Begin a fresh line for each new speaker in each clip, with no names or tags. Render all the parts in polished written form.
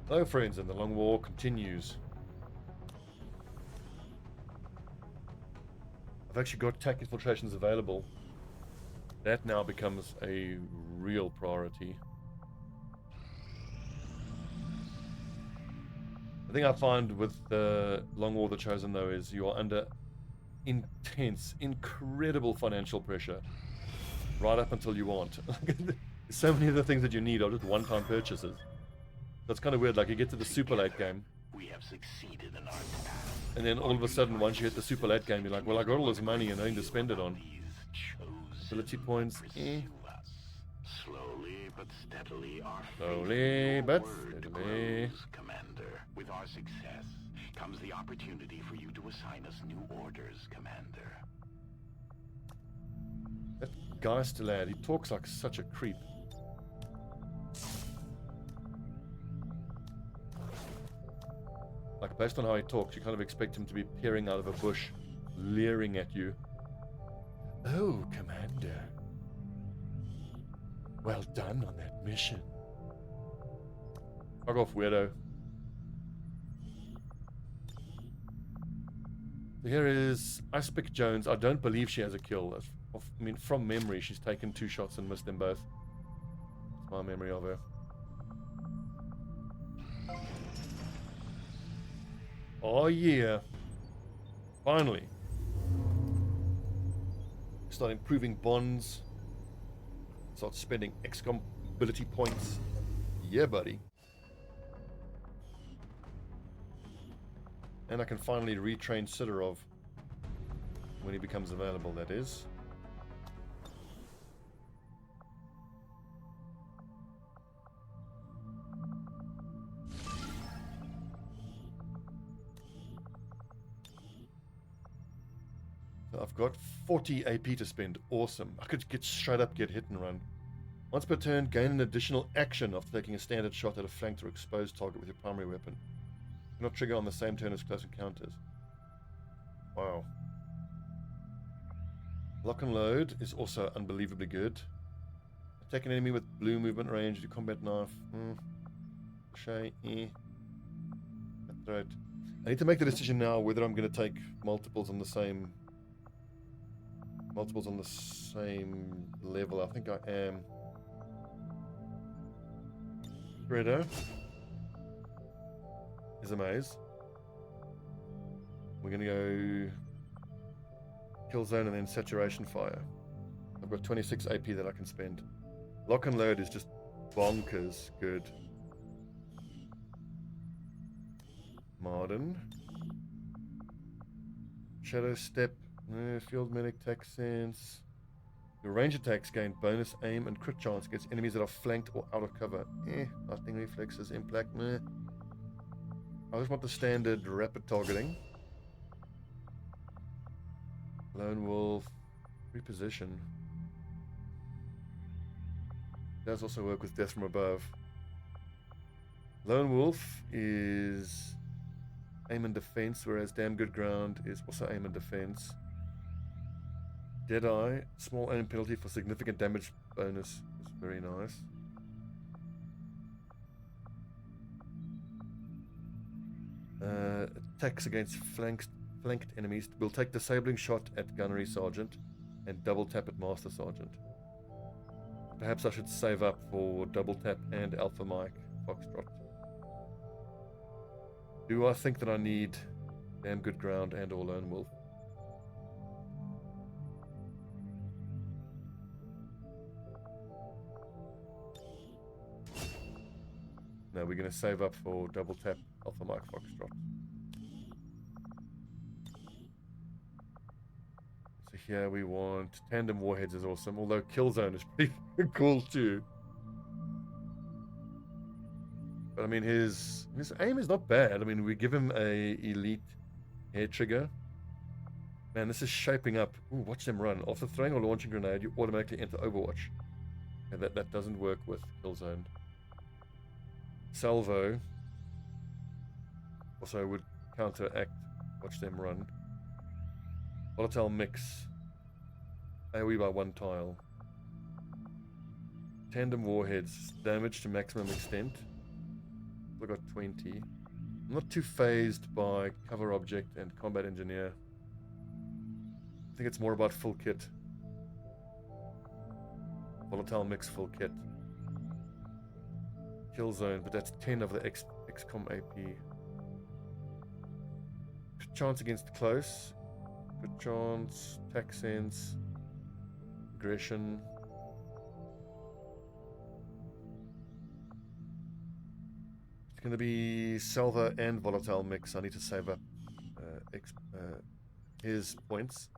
Hello friends, and the long war continues. I've actually got tech infiltrations available. That now becomes a real priority. The thing I find with the Long War of the Chosen, though, is you are under intense, incredible financial pressure right up until you aren't. So many of the things that you need are just one-time purchases. That's kind of weird. Like you get to the super late game,
we have succeeded in our task.
and then all of a sudden, once you hit the super late game, you're like, well, I got all this money and nothing to spend it on. Ability points,
Slowly but steadily, our
Slowly but
word
steadily.
grows, Commander. With our success comes the opportunity for you to assign us new orders, Commander.
That Geist lad, he talks like such a creep. Like, based on how he talks, you kind of expect him to be peering out of a bush, leering at you. Oh, Commander. Well done on that mission. Fuck off, weirdo. Here is Icepick Jones. I don't believe she has a kill. I mean, from memory, she's taken 2 shots and missed them both. That's my memory of her. Oh yeah. Finally. Start improving bonds. Start spending XCOM ability points. Yeah, buddy. And I can finally retrain Sidorov when he becomes available, that is. So I've got 40 AP to spend. Awesome. I could get straight up, get hit and run. Once per turn, gain an additional action after taking a standard shot at a flanked or exposed target with your primary weapon. Not trigger on the same turn as close encounters. Wow. Lock and load is also unbelievably good. Attack an enemy with blue movement range, do combat knife. Crochet, Cutthroat. I need to make the decision now whether I'm going to take multiples on the same level. I think I am. Shredder is a maze. We're going to go kill zone and then saturation fire. I've got 26 AP that I can spend. Lock and load is just bonkers good. Modern. Shadow step. Field medic, tech sense. Your range attacks gain bonus aim and crit chance against enemies that are flanked or out of cover. Lightning reflexes, impact. I just want the standard rapid targeting. Lone Wolf, reposition. Does also work with Death from Above. Lone Wolf is aim and defense, whereas Damn Good Ground is also aim and defense. Deadeye, small aim penalty for significant damage bonus is very nice. Attacks against flanked enemies will take disabling shot at Gunnery Sergeant and double tap at Master Sergeant. Perhaps I should save up for double tap and Alpha Mike Foxtrot. Do I think that I need Damn Good Ground and or Lone Wolf? No, we're going to save up for double tap Alpha Mike Foxtrot. So here we want tandem warheads is awesome, although kill zone is pretty cool too. But I mean, his aim is not bad. I mean, we give him a elite hair trigger. Man, this is shaping up. Ooh, watch them run. After throwing or launching a grenade, you automatically enter Overwatch. And that doesn't work with Killzone. Salvo also would counteract. Watch them run. Volatile mix. AoE by 1 tile. Tandem warheads. Damage to maximum extent. I got 20. I'm not too phased by cover object and combat engineer. I think it's more about full kit. Volatile mix full kit. Kill zone, but that's 10 of the XCOM AP. Good chance against close. Good chance. Attack sense. Aggression. It's going to be salvo and volatile mix. I need to save up his points.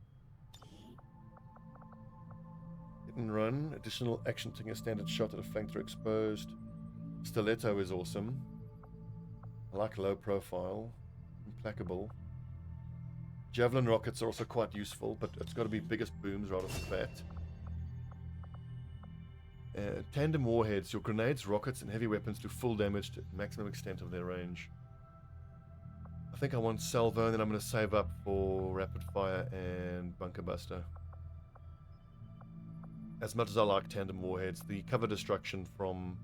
Hit and run. Additional action, taking a standard shot at a flank through exposed. Stiletto is awesome. I like low profile. Implacable. Javelin rockets are also quite useful, but it's got to be biggest booms right off the bat. Tandem warheads. Your grenades, rockets, and heavy weapons do full damage to maximum extent of their range. I think I want salvo, and then I'm going to save up for rapid fire and bunker buster. As much as I like tandem warheads, the cover destruction from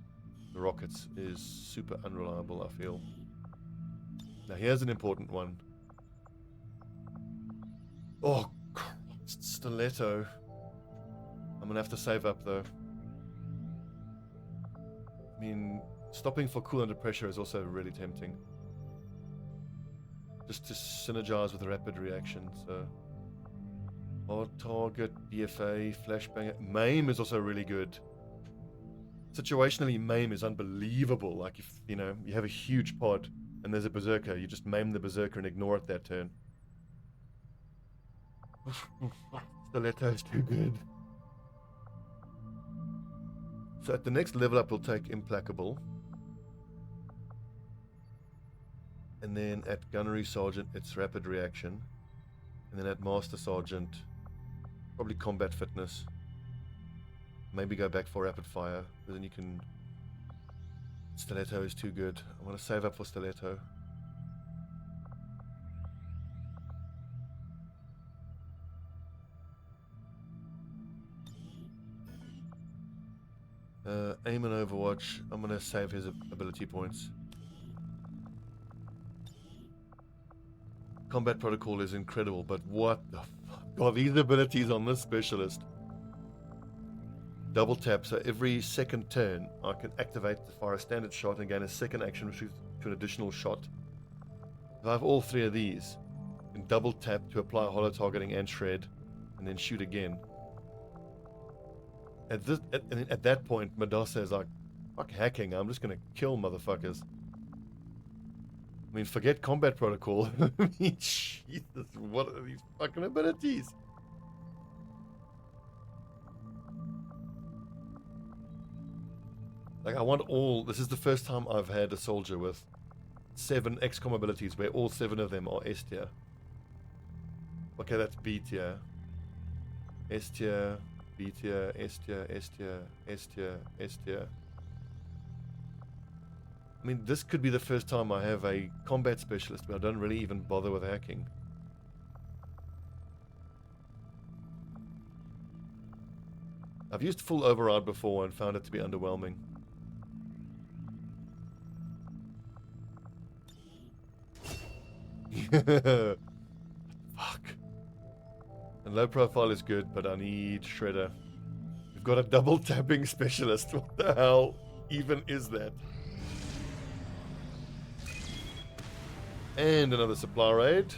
the rockets is super unreliable, I feel. Now here's an important one. Oh, Christ, stiletto. I'm going to have to save up though. I mean, stopping for cool under pressure is also really tempting. Just to synergize with the rapid reaction, so... Hard target, BFA, flashbang. Maim is also really good. Situationally, maim is unbelievable. Like if, you know, you have a huge pod and there's a berserker, you just maim the berserker and ignore it that turn. Stiletto is too good. So at the next level up, we'll take Implacable. And then at Gunnery Sergeant, it's Rapid Reaction. And then at Master Sergeant, probably Combat Fitness. Maybe go back for Rapid Fire, but then you can... Stiletto is too good. I want to save up for Stiletto. Aim and Overwatch. I'm going to save his ability points. Combat Protocol is incredible, but what the fuck are these abilities on this specialist? Double tap, so every second turn I can activate to fire a standard shot and gain a second action to an additional shot. If I have all three of these, I can double tap to apply holo targeting and shred, and then shoot again. At that point, Madassa is like, fuck hacking, I'm just gonna kill motherfuckers. I mean, forget Combat Protocol. I mean, Jesus, what are these fucking abilities? Like, I want all... This is the first time I've had a soldier with 7 XCOM abilities where all 7 of them are S tier. Okay, that's B tier. S tier, B tier, S tier, S tier, S tier, S tier. I mean, this could be the first time I have a combat specialist where I don't really even bother with hacking. I've used full override before and found it to be underwhelming. Fuck. And low profile is good, but I need Shredder. We've got a double tapping specialist. What the hell even is that? And another supply raid.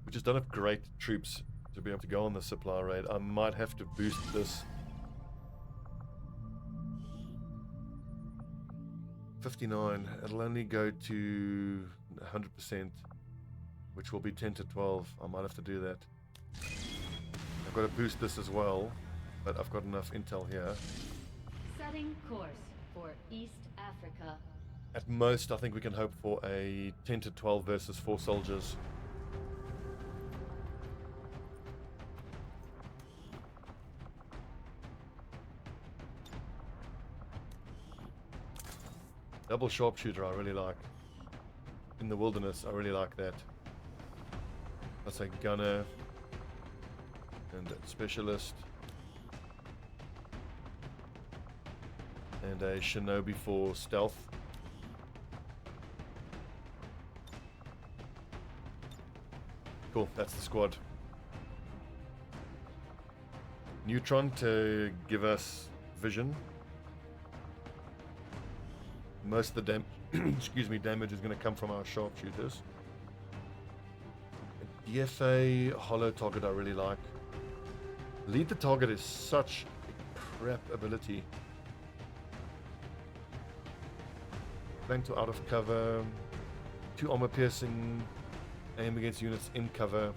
We just don't have great troops to be able to go on the supply raid. I might have to boost this. 59. It'll only go to 100%. Which will be 10 to 12. I might have to do that. I've got to boost this as well, but I've got enough intel here.
Setting course for East Africa.
At most, I think we can hope for a 10 to 12 versus 4 soldiers. Double sharpshooter I really like. in the wilderness. I really like that. That's a gunner and a specialist and a shinobi for stealth. Cool, that's the squad. Neutron to give us vision. Most of the damage is going to come from our sharpshooters. DFA hollow target I really like. Lead the target is such a crap ability. Flank to out of cover. 2 armor piercing. Aim against units in cover.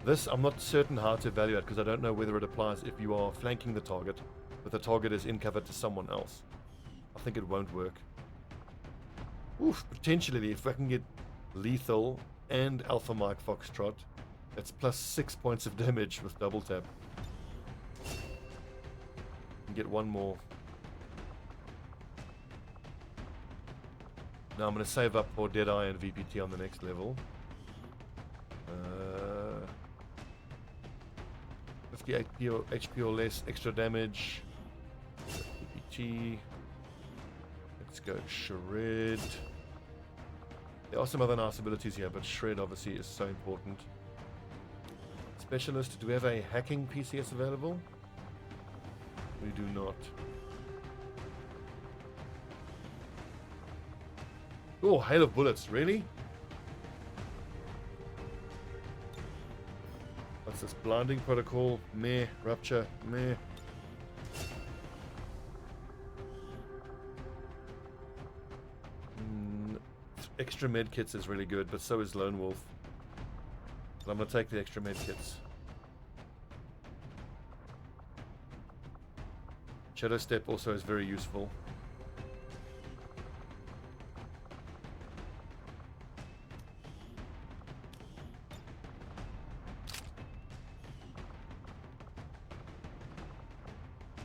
This I'm not certain how to evaluate because I don't know whether it applies if you are flanking the target, but the target is in cover to someone else. I think it won't work. Oof, potentially if I can get lethal and Alpha Mike Foxtrot, that's plus 6 points of damage with double tap. And get one more. Now I'm going to save up for Deadeye and VPT on the next level. 58 HP or less, extra damage. VPT. Let's go Shred. There are some other nice abilities here, but Shred obviously is so important. Specialist, do we have a hacking PCS available? We do not. Oh, hail of bullets, really? What's this? Blinding protocol, meh. Rupture, meh. Extra medkits is really good, but so is Lone Wolf. But I'm going to take the extra medkits. Shadow Step also is very useful.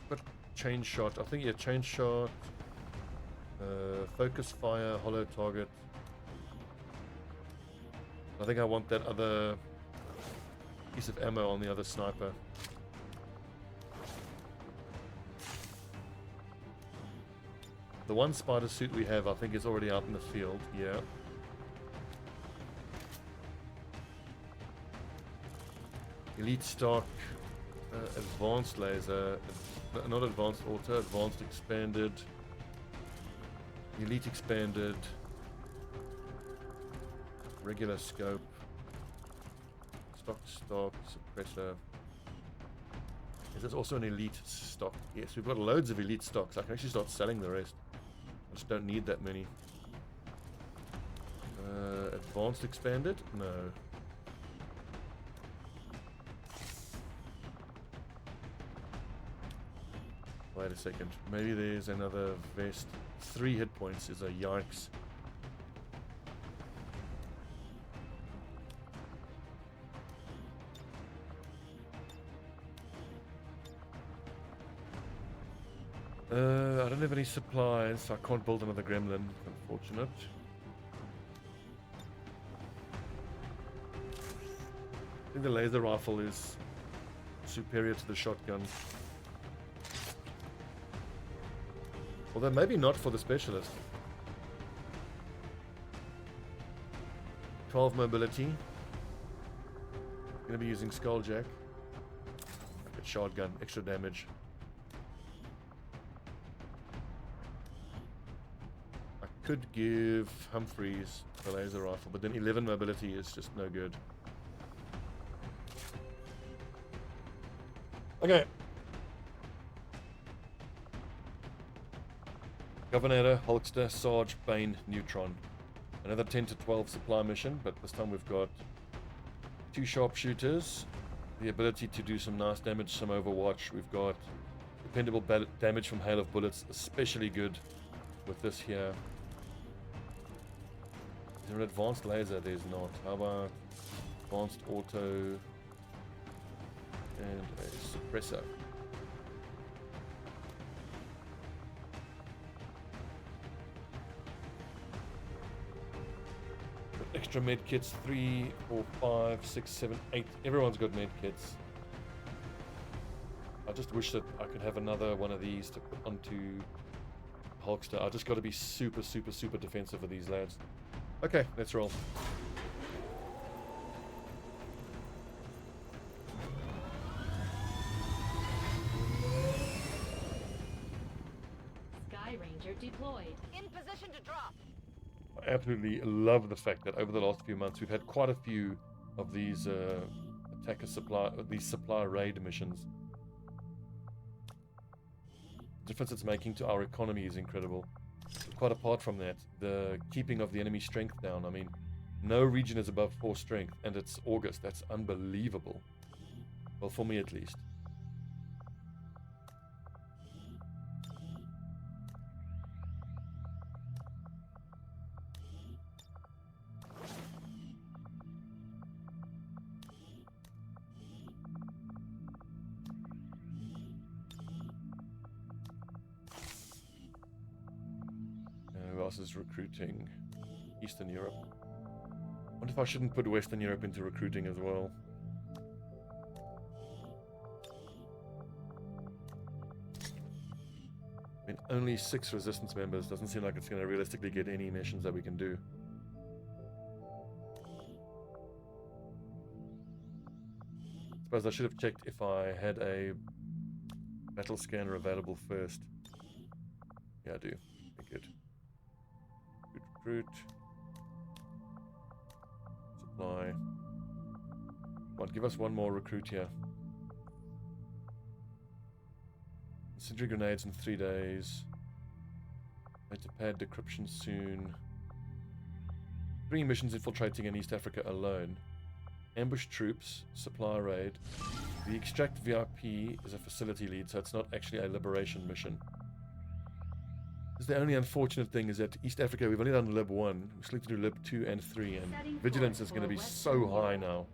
But chain shot, I think, yeah, chain shot. Focus fire, hollow target. I think I want that other piece of ammo on the other sniper. The one spider suit we have, I think, is already out in the field. Yeah. Elite stock, advanced laser, not advanced auto, advanced expanded, elite expanded. Regular scope, stock, suppressor. Is this also an elite stock? Yes, we've got loads of elite stocks. I can actually start selling the rest. I just don't need that many. Advanced expanded? No. Wait a second. Maybe there's another vest. 3 hit points is a yikes. I don't have any supplies, so I can't build another gremlin. Unfortunate. I think the laser rifle is superior to the shotgun. Although maybe not for the specialist. 12 mobility. Gonna be using Skulljack. Like a shotgun, extra damage. Could give Humphreys the laser rifle, but then 11 mobility is just no good. Okay. Governor, Hulkster, Sarge, Bane, Neutron. Another 10 to 12 supply mission, but this time we've got 2 sharpshooters, the ability to do some nice damage, some Overwatch. We've got dependable damage from hail of bullets, especially good with this here. Is there an advanced laser? There's not. How about advanced auto and a suppressor? extra med kits. 3, 4, 5, 6, 7, 8. Everyone's got med kits. I just wish that I could have another one of these to put onto Hulkster. I just got to be super, super, super defensive with these lads. Okay, let's roll.
Sky Ranger deployed.
In position to drop.
I absolutely love the fact that over the last few months we've had quite a few of these attacker supply, these supply raid missions. The difference it's making to our economy is incredible. Quite apart from that, the keeping of the enemy strength down. I mean, no region is above 4 strength, and it's August. That's unbelievable. Well, for me at least. Who else is recruiting? Eastern Europe. I wonder if I shouldn't put Western Europe into recruiting as well. I mean, only 6 resistance members. Doesn't seem like it's going to realistically get any missions that we can do. I suppose I should have checked if I had a battle scanner available first. Yeah, I do. Okay, good. Recruit. Supply. Come on, give us one more recruit here. Incendiary grenades in 3 days. Pad decryption soon. 3 missions infiltrating in East Africa alone. Ambush troops, supply raid. The extract VIP is a facility lead, so it's not actually a liberation mission. The only unfortunate thing is that East Africa, we've only done Lib 1. We still need to do Lib 2 and 3, and vigilance is going to be so high now.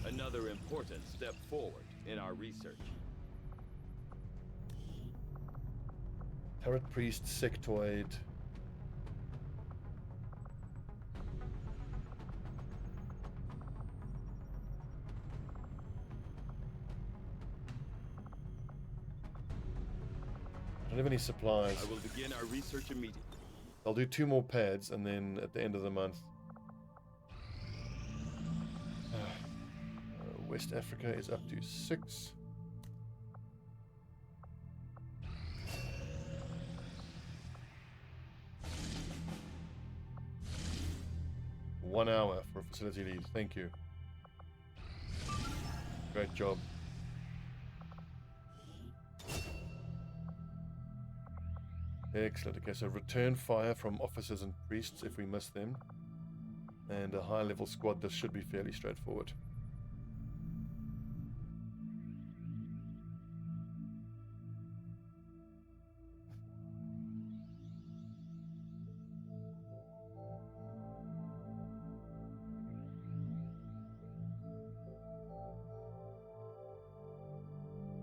Another important step forward in our research.
Turret Priest, Sectoid. I don't have any supplies.
I will begin our research immediately.
I'll do 2 more pads, and then at the end of the month. West Africa is up to 6. One hour for a facility lead. Thank you. Great job. Excellent. Okay, so return fire from officers and priests if we miss them. And a high level squad. This should be fairly straightforward.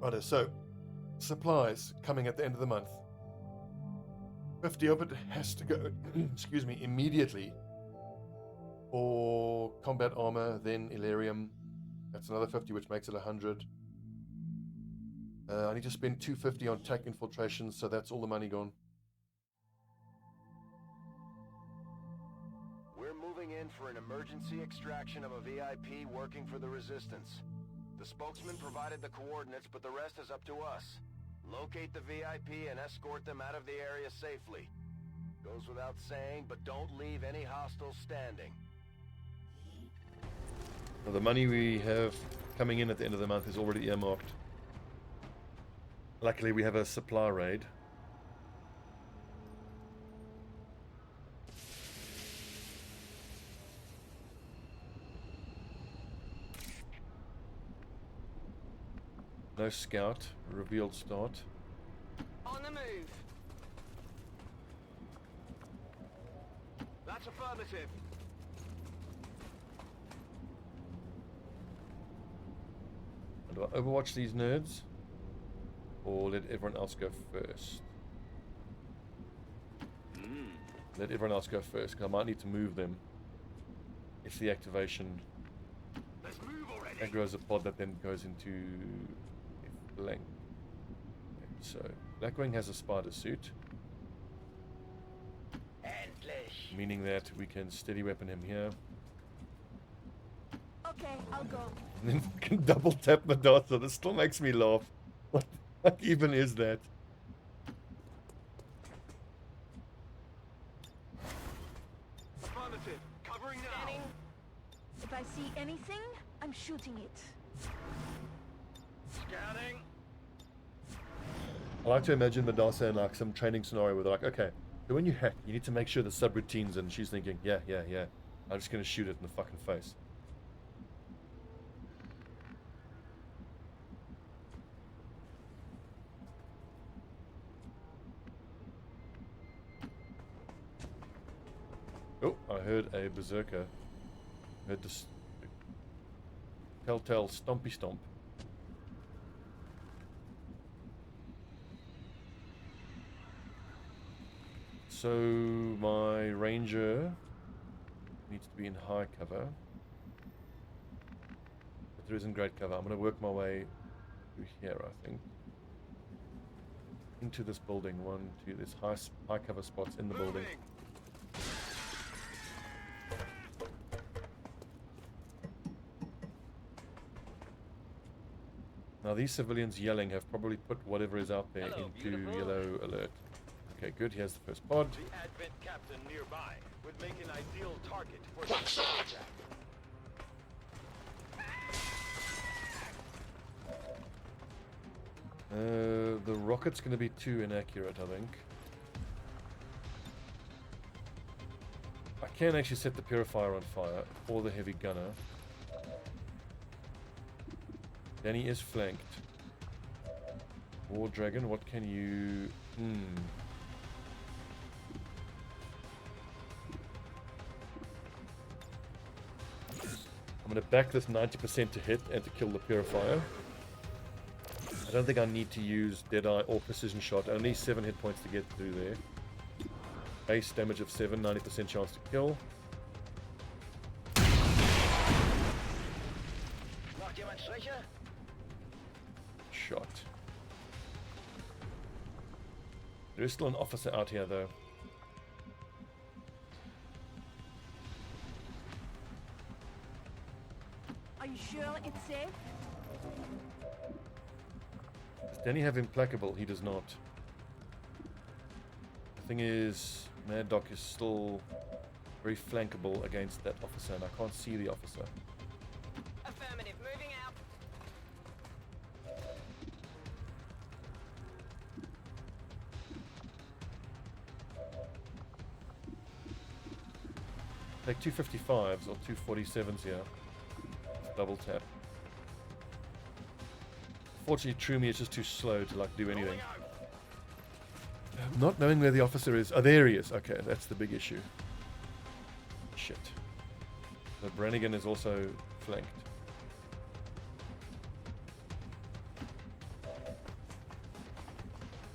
Righto, so supplies coming at the end of the month. 50 of it has to go, excuse me, immediately for combat armor, then Illyrium. That's another 50, which makes it 100. I need to spend 250 on tech infiltration, so that's all the money gone.
We're moving in for an emergency extraction of a VIP working for the Resistance. The spokesman provided the coordinates, but the rest is up to us. Locate the VIP and escort them out of the area safely. Goes without saying, but don't leave any hostiles standing.
Now, the money we have coming in at the end of the month is already earmarked. Luckily, we have a supply raid. No scout. Revealed start.
On the move.
That's affirmative.
Do I overwatch these nerds? Or let everyone else go first? Let everyone else go first, because I might need to move them. It's the activation.
Let's move already.
That grows a pod that then goes into a flank. Okay, so Blackwing has a spider suit,
Endlich.
meaning that we can steady weapon him here.
Okay, I'll go.
And then we can double tap Madasa. This still makes me laugh. What the fuck even is that?
Affirmative. Covering now.
Scanning.
If I see anything, I'm shooting it.
Scanning.
I like to imagine Madasa in like some training scenario where they're like, okay, so when you hack, you need to make sure the subroutine's in. She's thinking, yeah. I'm just gonna shoot it in the fucking face. Oh, I heard a berserker. Heard this telltale stompy stomp. So my ranger needs to be in high cover, but there isn't great cover. I'm going to work my way through here, I think, into this building. One, two. There's high cover spots in the building. Now these civilians yelling have probably put whatever is out there
Hello,
into
beautiful.
yellow alert. Okay, good. Here's the first pod.
The Advent captain nearby would make an ideal target for the attack.
The rocket's going to be too inaccurate, I think. I can actually set the purifier on fire, or the heavy gunner. Danny is flanked. War Dragon, what can you... I'm going to back this 90% to hit and to kill the purifier. I don't think I need to use Deadeye or Precision Shot. Only 7 hit points to get through there. Base damage of 7, 90% chance to kill.
Macht jemand Striche?
Shot. There is still an officer out here, though.
Are you sure it's safe?
Does Danny have Implacable? He does not. The thing is, Mad Doc is still very flankable against that officer, and I can't see the officer.
Affirmative. Moving out.
Take 255s or 247s here. Double tap. Fortunately, Trumi is just too slow to like do anything. Not knowing where the officer is. Oh, there he is. Okay, that's the big issue. Shit. So Brannigan is also flanked.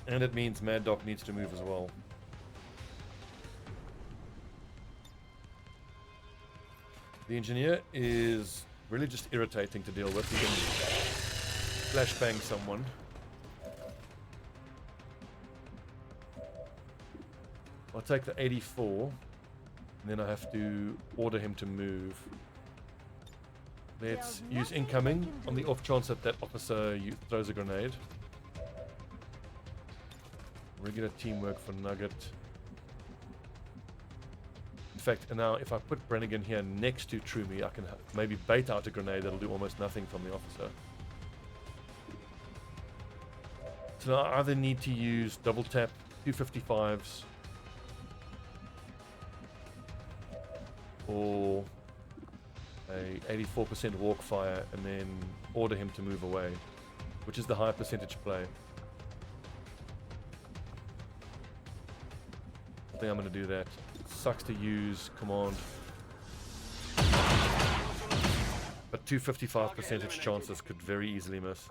And it means Mad Doc needs to move as well. The engineer is really just irritating to deal with. He can flashbang someone. I'll take the 84, and then I have to order him to move. Let's use incoming on the off chance that that officer throws a grenade. Regular teamwork for Nugget. In fact, now if I put Brannigan here next to Trumi, I can maybe bait out a grenade that'll do almost nothing from the officer. So now I either need to use double tap 255s or a 84% walk fire and then order him to move away, which is the higher percentage play. I think I'm going to do that. Sucks to use command, but 255 percentage chances could very easily miss.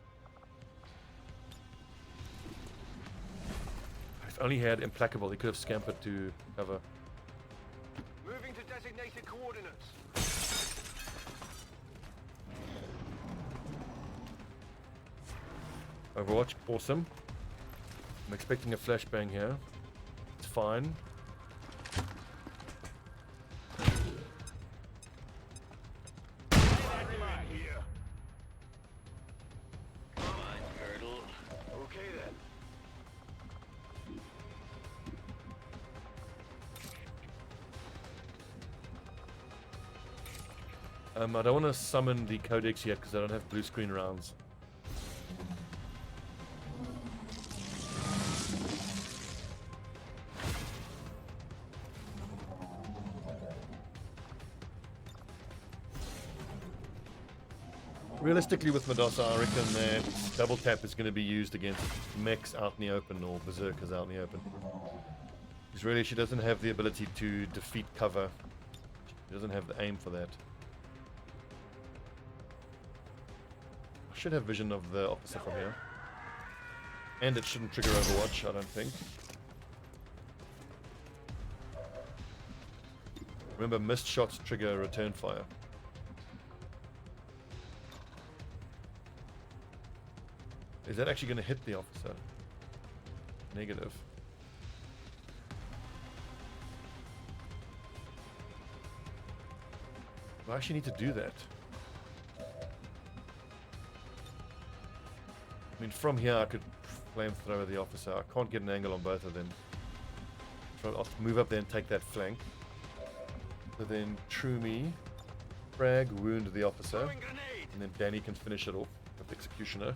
only had implacable, he could have scampered to cover.
Moving to designated coordinates.
Overwatch, awesome. I'm expecting a flashbang here. It's fine.
Okay then.
I don't want to summon the codex yet because I don't have blue screen rounds. Realistically, with Medusa, I reckon that double tap is going to be used against mechs out in the open or berserkers out in the open. Because really, she doesn't have the ability to defeat cover. She doesn't have the aim for that. I should have vision of the officer from here. And it shouldn't trigger Overwatch, I don't think. Remember, missed shots trigger return fire. Is that actually going to hit the officer? Negative. Do I actually need to do that? I mean, from here I could flamethrower the officer. I can't get an angle on both of them. So I'll move up there and take that flank. So then true me, frag, wound the officer, and then Danny can finish it off with Executioner.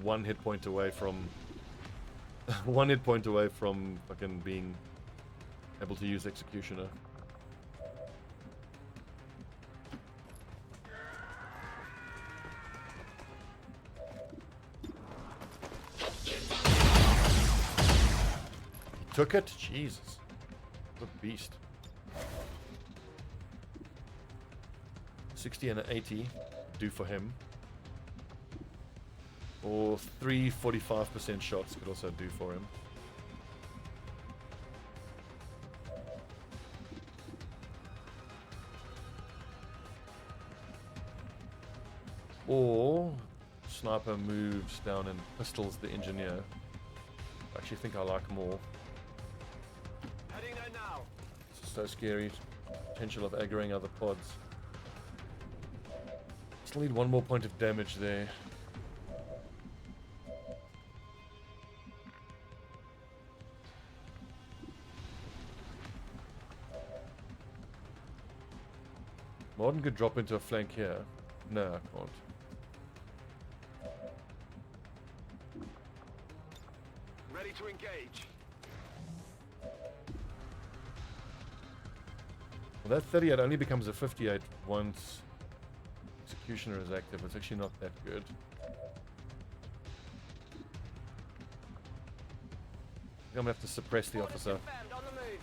One hit point away from fucking being able to use Executioner. He took it? Jesus. What a beast. 60 and an 80 do for him. Or 3 45% shots could also do for him. Or sniper moves down and pistols the engineer. I actually think I like more.
Heading there now.
It's so scary. Potential of aggroing other pods. Still need one more point of damage there. Martin could drop into a flank here. No, I can't.
Ready to engage.
Well, that 38 only becomes a 58 once Executioner is active. It's actually not that good. I'm gonna have to suppress the officer.
Confirmed, on the move.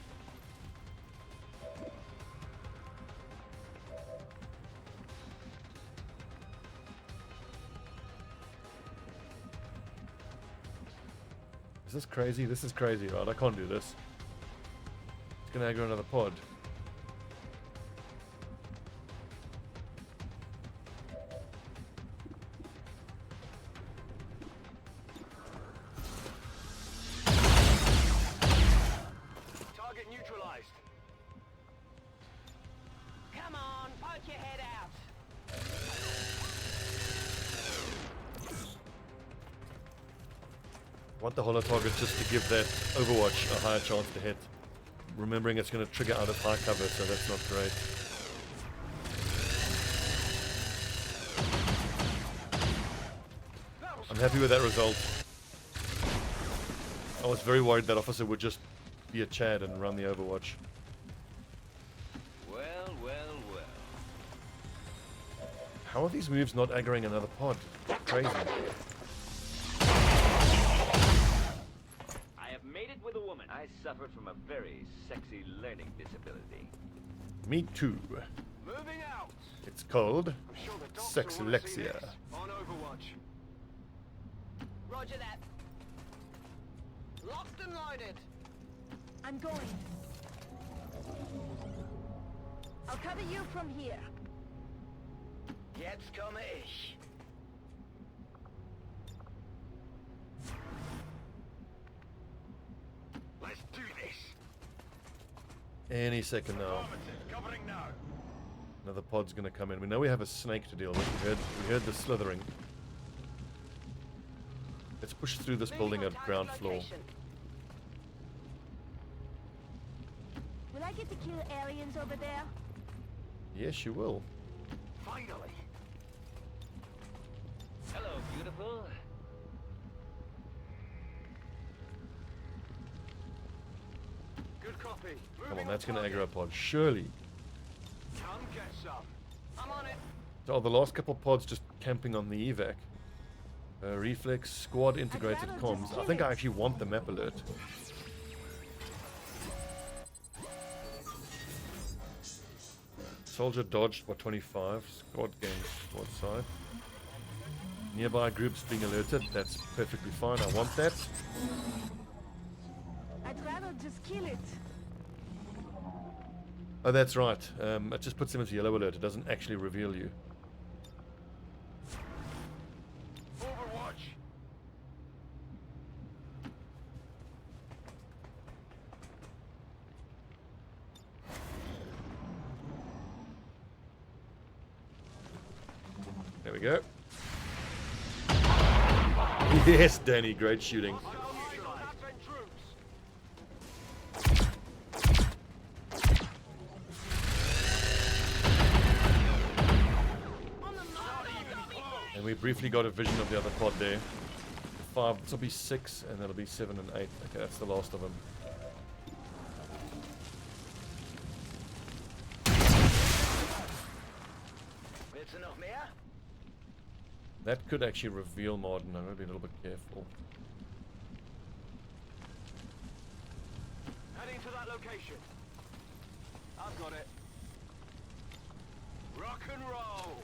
Is this crazy? This is crazy, right? I can't do this. It's gonna aggro another pod.
Target neutralized.
Come on, poke your head out.
I want the holo target just to give that Overwatch a higher chance to hit. Remembering it's going to trigger out of high cover, so that's not great. I'm happy with that result. I was very worried that officer would just be a Chad and run the Overwatch.
Well, well, well.
How are these moves not aggroing another pod? Crazy.
I have made it with a woman. I suffered from a very sexy learning disability.
Me too.
Moving out.
It's called
I'm sure the doctor will wanna see
Sexlexia.
this. On Overwatch.
Roger that. Locked and loaded.
I'm going. I'll cover you from here.
Jetzt komme ich. Let's do this.
Any second now.
Affirmative, covering now.
Another pod's gonna come in. We know we have a snake to deal with. We heard the slithering. Let's push through this building
Moving
at
on
ground
target
floor.
location.
Will I get to kill aliens over there?
Yes, you will.
Finally.
Hello, beautiful.
Good copy.
Come on, that's gonna aggro a pod. Surely.
Come get some.
I'm on it.
So the last couple pods just camping on the evac. Reflex, squad integrated
rather
comms.
just
I
kill
think I
it.
actually want the map alert. Soldier dodged for 25. Squad gained squad side. Nearby groups being alerted. That's perfectly fine. I want that.
I'd rather just kill it.
Oh, that's right. It just puts them into yellow alert. It doesn't actually reveal you.
Overwatch.
There we go. Yes, Danny. Great shooting. And we briefly got a vision of the other pod there. 5, this will be 6, and that'll be 7 and 8. Okay, that's the last of them.
Willst du noch mehr?
That could actually reveal Martin. I'm going to be a little bit careful.
Heading to that location. I've got it. Rock and roll.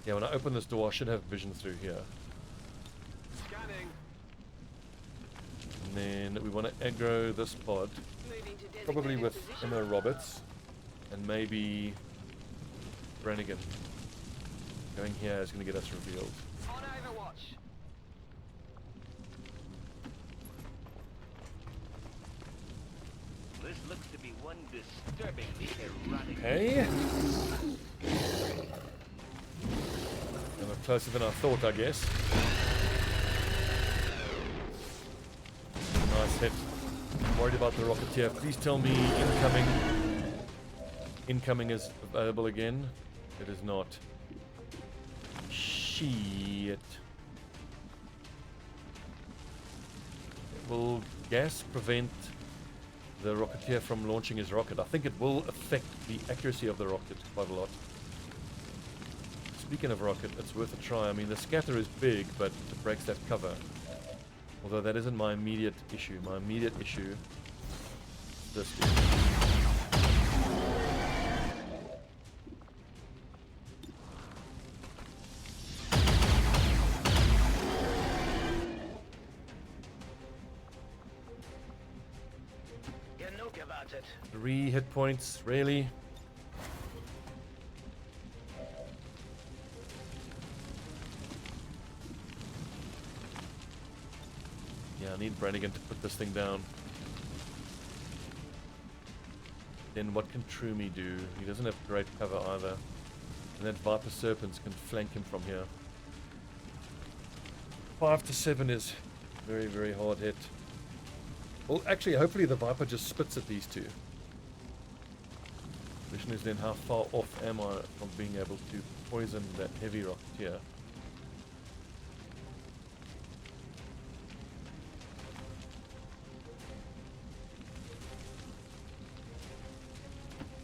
Yeah, when I open this door, I should have vision through here.
Scanning.
And then we want to aggro this pod.
Moving to designated
Probably with
position.
Emma Roberts. And maybe Brannigan. Going here is going to get us revealed.
On Overwatch.
This looks to be one disturbingly erotic.
Okay. And we're closer than I thought, I guess. Nice hit. I'm worried about the Rocketeer. Please tell me incoming. Incoming is available again. It is not. Shit. Will gas prevent the Rocketeer from launching his rocket? I think it will affect the accuracy of the rocket quite a lot. Speaking of rocket, it's worth a try. I mean, the scatter is big, but it breaks that cover. Although that isn't my immediate issue. My immediate issue is this dude.
Genug gewartet.
3 hit points, really? Yeah, I need Brannigan to put this thing down. Then what can Trumi do? He doesn't have great cover either. And that Viper Serpents can flank him from here. 5 to 7 is very, very hard hit. Well, actually, hopefully the Viper just spits at these two. The question is then how far off am I from being able to poison that heavy Rocketeer?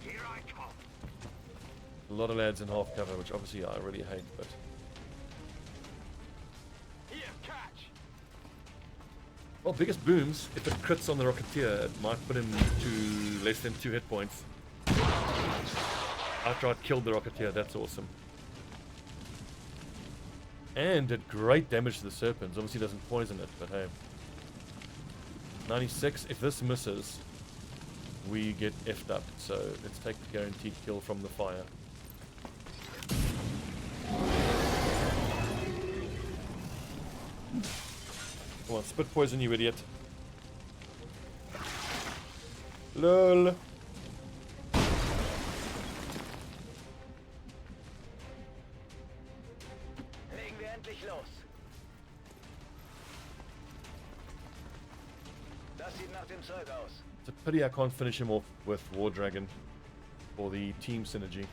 Here I come.
A lot of lads in half cover, which obviously I really hate, but...
Here, catch.
Well, biggest booms, if it crits on the Rocketeer, it might put him to less than 2 hit points. After I'd killed the Rocketeer, that's awesome. And did great damage to the Serpents. Obviously doesn't poison it, but hey. 96, if this misses, we get effed up. So let's take the guaranteed kill from the fire. Come on, spit poison, you idiot. LOL.
Legen wir endlich los. Das sieht nach dem Zeug aus.
It's a pity I can't finish him off with War Dragon for the team synergy.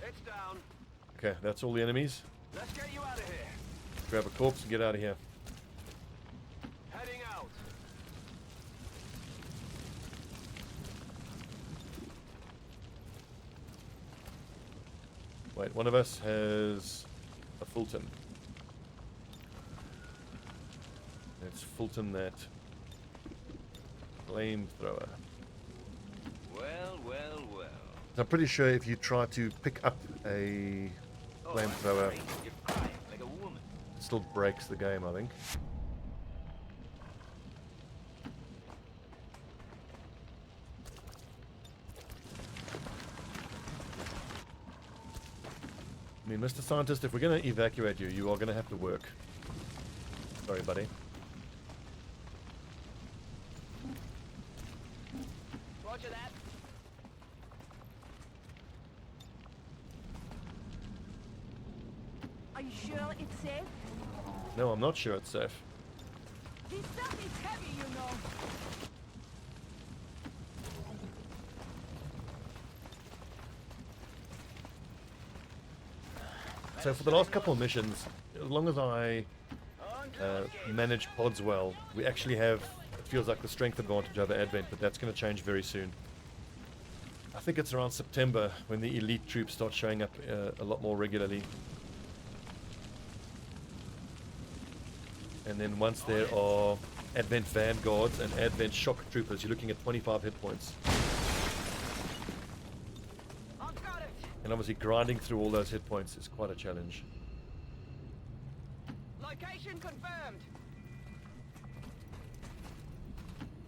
It's down.
Okay, that's all the enemies.
Let's get you out of here.
Grab a corpse and get out of here.
Heading out.
Wait, one of us has a Fulton. Let's Fulton that flamethrower.
Well, well, well.
I'm pretty sure if you try to pick up a flamethrower,
You're crying like a woman.
it still breaks the game, I think. I mean, Mr. Scientist, if we're going to evacuate you, you are going to have to work. Sorry, buddy.
Roger that.
Are you sure it's safe?
No, I'm not sure it's safe.
This stuff is heavy, you know.
So for the last couple of missions, as long as I manage pods well, we actually have, it feels like the strength advantage over Advent, but that's going to change very soon. I think it's around September when the elite troops start showing up a lot more regularly. And then once there are Advent Vanguards and Advent Shock Troopers, you're looking at 25 hit points.
I've got it.
And obviously grinding through all those hit points is quite a challenge.
Location confirmed.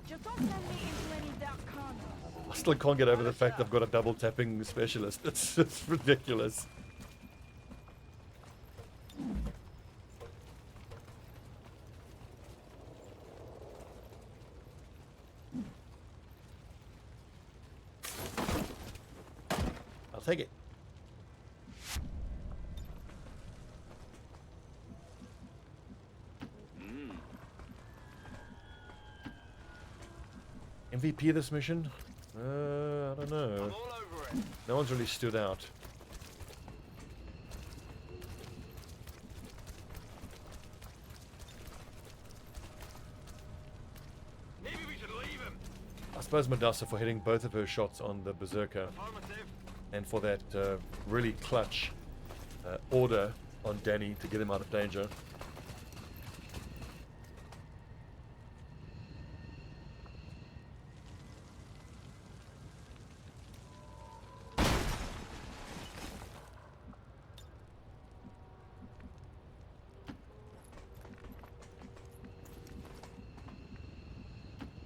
Just don't send me into any dark corners.
I still can't get over the fact I've got a double tapping specialist. It's ridiculous. I'll take it. MVP of this mission? I don't know.
All over it.
No one's really stood out.
Maybe we should leave him.
I suppose Madassa for hitting both of her shots on the Berserker
Affirmative.
and for that really clutch order on Danny to get him out of danger.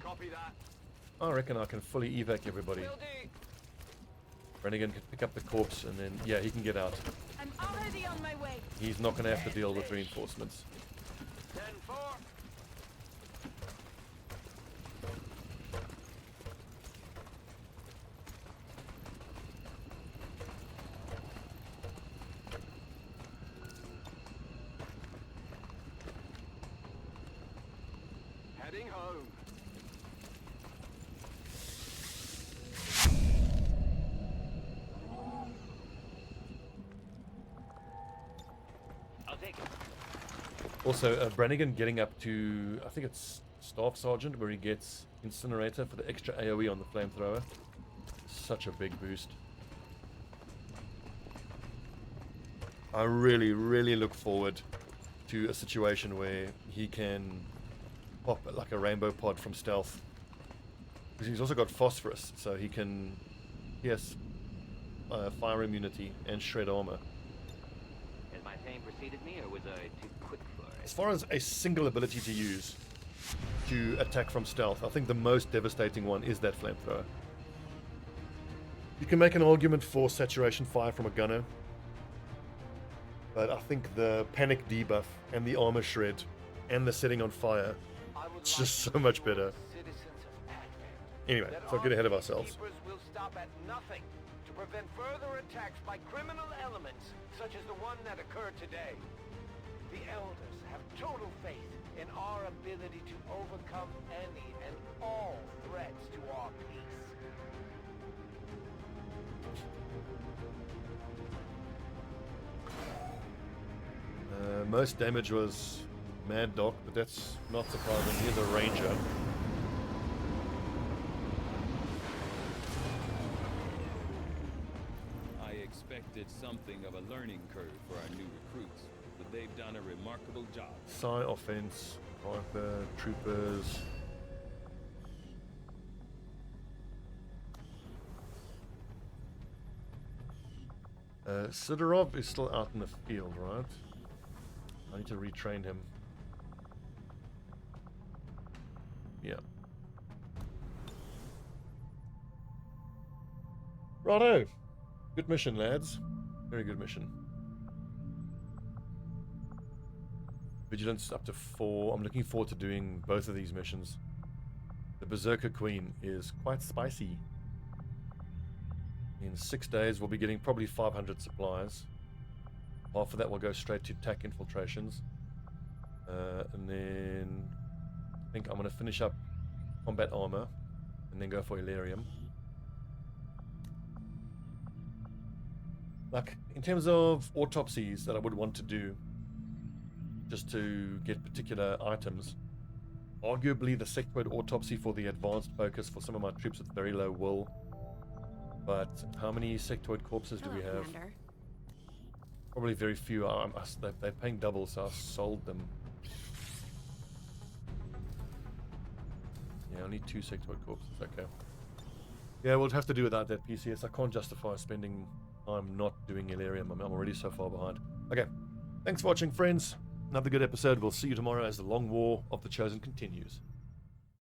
Copy that.
I reckon I can fully evac everybody.
Will do.
Rennigan can pick up the corpse and then, yeah, he can get out.
I'm already on my way.
He's not going to have to deal with reinforcements.
10-4. Heading home. I'll take it.
Also, Brannigan getting up to, I think it's Staff Sergeant, where he gets Incinerator for the extra AoE on the flamethrower. Such a big boost. I really, really look forward to a situation where he can pop like a rainbow pod from stealth. Because he's also got phosphorus, so he can pierce fire immunity and shred armor.
Has my fame preceded me, or was I too quick for it?
As far as a single ability to use to attack from stealth, I think the most devastating one is that flamethrower. You can make an argument for saturation fire from a gunner, but I think the panic debuff and the armor shred and the setting on fire, it's just so much better. Anyway, so I'll get ahead of ourselves.
Will stop at nothing to prevent further attacks by criminal elements such as the one that occurred today. The Elders have total faith in our ability to overcome any and all threats to our peace.
Most damage was Mad Dog, but that's not surprising. He's a ranger.
I expected something of a learning curve for our new recruits, but they've done a remarkable job.
Psi offense, Viper, troopers. Sidorov is still out in the field, right? I need to retrain him. Yeah. Righto. Good mission, lads. Very good mission. Vigilance up to 4. I'm looking forward to doing both of these missions. The Berserker Queen is quite spicy. In 6 days, we'll be getting probably 500 supplies. Half of that will go straight to TAC infiltrations. And then I think I'm going to finish up combat armor and then go for Illyrium. Like, in terms of autopsies that I would want to do just to get particular items, arguably the sectoid autopsy for the advanced focus for some of my troops with very low will. But how many sectoid corpses do we have?
Commander.
Probably very few. They're paying double, so I've sold them. Yeah, only 2 sectoid corpses. Okay. Yeah, we'll have to do without that PCS. I can't justify spending time not doing Illyrium. I'm already so far behind. Okay. Thanks for watching, friends. Another good episode. We'll see you tomorrow as the long war of the Chosen continues.